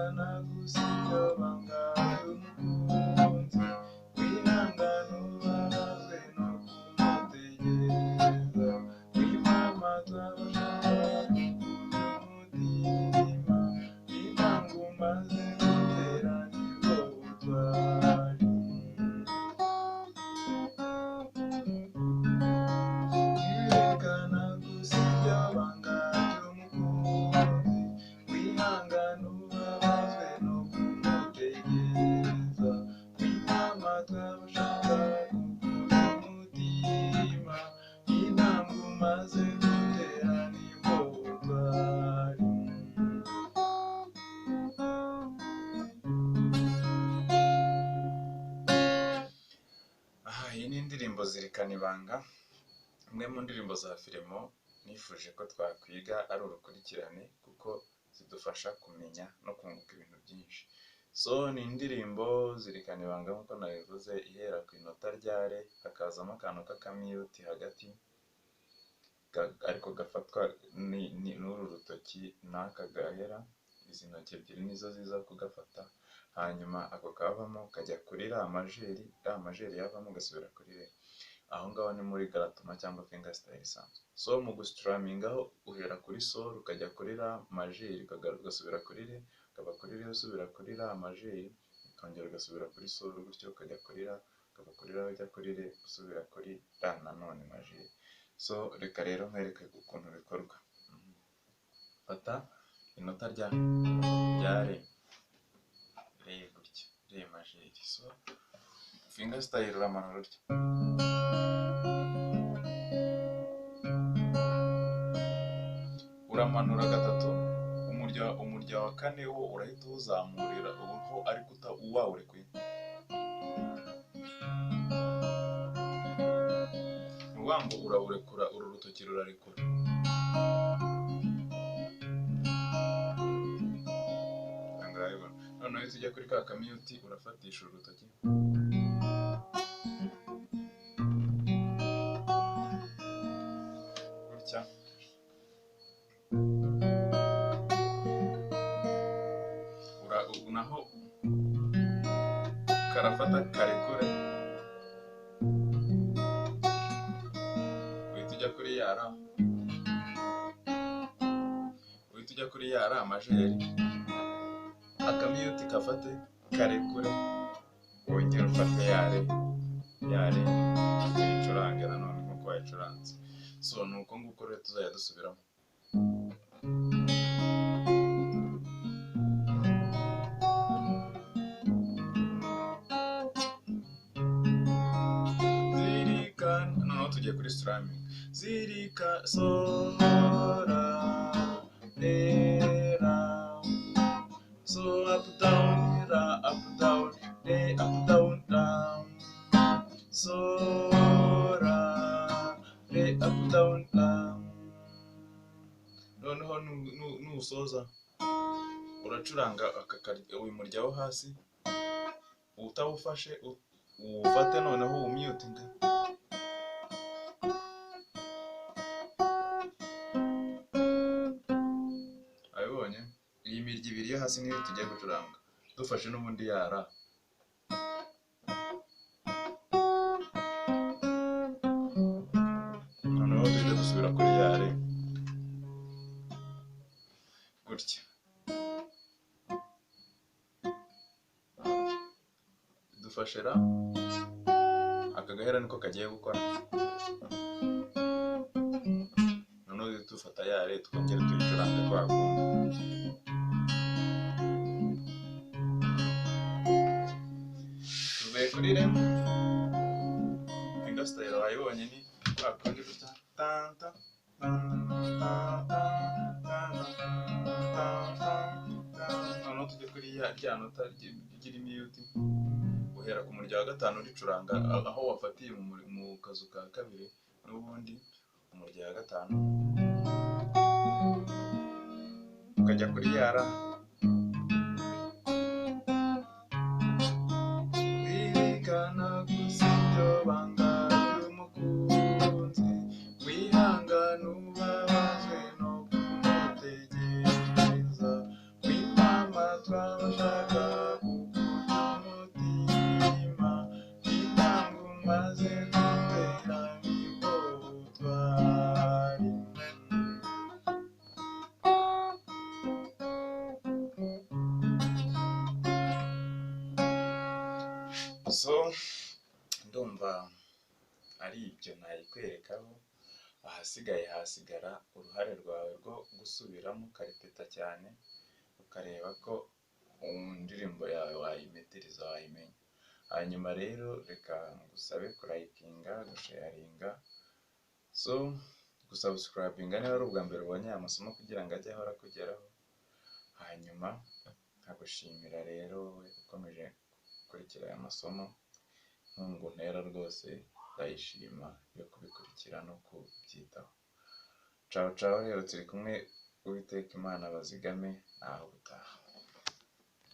Zirikana gusa ibyo banga ry'umukunzi, wihangane ubabazwe no kumutegereza, wimamaza abashaka umutima, intango umaze gutera nibwo butwari. Zirikana gusa ibyo banga ry'umukunzi, wihangane ubabazwe no kumutegereza, wimamaza abashaka umutima, intango umaze gutera nibwo butwari. Aha, iyi ni indirimbo Zirikana ibanga, imwe mu ndirimbo za Philemon nifuje ko twakwiga ari urukurikirane kuko zidufasha kumenya no kunguka ibintu byinshi. So ni indirimbo Zirikana ibanga nk'uko nabivuze, ihera ku inota rya re, hakazamo akantu k'akamyuti hagati ariko gafatwa n'uru rutoki n'aka gahera, izi ntoki ebyiri nizo ziza kugafata, hanyuma ako kavamo kajya kuri ra majeri yavamo gasubira kuri re. Aho ngaho ni muri garatoma cyangwa finger style isanzwe. So mu gustramingaho uhera kuri sol ukajya kuri ra majeri ugasubira kuri re, ukava kuri re usubira kuri ra majeri, ukongera ugasubira kuri sol, gutyo ukajya kuri ra, ukava kuri ra ujya kuri re, usubira kuri ra nanone majeri. So reka rero nkwereke ukuntu bikorwa. Fata inota rya re gutya, re majeri. So finger style uramanura utya, uramanura gatatu, umurya wa kane wo urahita uwuzamurira uho ariko wawurekuye. Uvuga ngo urawurekura, uru rutoki rurarekura. Noneho iyo tujya kuri ka kamyuti urafatisha urutoki, gutya, naho karafata karekure, uhita ujya kuri yara majeri, akamyuti kafate karekure, wongera ufate yare uyicurange nanone nk'uko wayicuranze. So nuko nguko rero tuzajya dusubiramo. Zirikana, noneho tugiye kuri strumming. Zirika sora re ra, so up down ra, up down re, up down down, so ra re, up down down. Noneho nusoza uracuranga uyu murya wo hasi, utawufashe uwufate noneho uwumyutinga. Abibonye? Iyi mirya ibiri yo hasi niyo tugiye gucuranga, dufashe n'ubundi yara. Noneho tujya gusubira kuri yare gutya, dufashe ra, aka gahera niko kagiye gukora. Noneho dufata yare twongera tuyicurange kwa kundi. Tuvuye kuri re, finger style wayibonye ni kwa kundi gutya, tanta noneho tujya kuri rya nota rigira imyuti, uhera ku murya wa gatanu uricuranga aho wafatiye mu kazu ka kabiri, n'ubundi umurya wa gatanu ukajya kuri yara. Zirikana gusa ibyo banga ry'umukunzi, wihangane ubabazwe no kumutegereza, wimamaza twabashaga kukurya umutima intango maze dutera nk'ubutwari. So ndumva ari ibyo nayikwerekaho, ahasigaye hasigara uruhare rwawe rwo gusubiramo ukaripeta cyane ukareba ko indirimbo yawe wayimetiriza wayimenya. Hanyuma rero reka ngusabe kurayikinga, gusharinga, so gusubscribinga niba ari ubwa mbere ubonye aya masomo kugira ngo ajye ahora akugeraho. Hanyuma nkagushimira rero wowe ukomeje gukurikira aya masomo, nkungu ntera rwose ndayishima yo kubikurikira no kubyitaho. Caho caho rero, turi kumwe. Uwiteka Imana bazigame, naho ubutaha.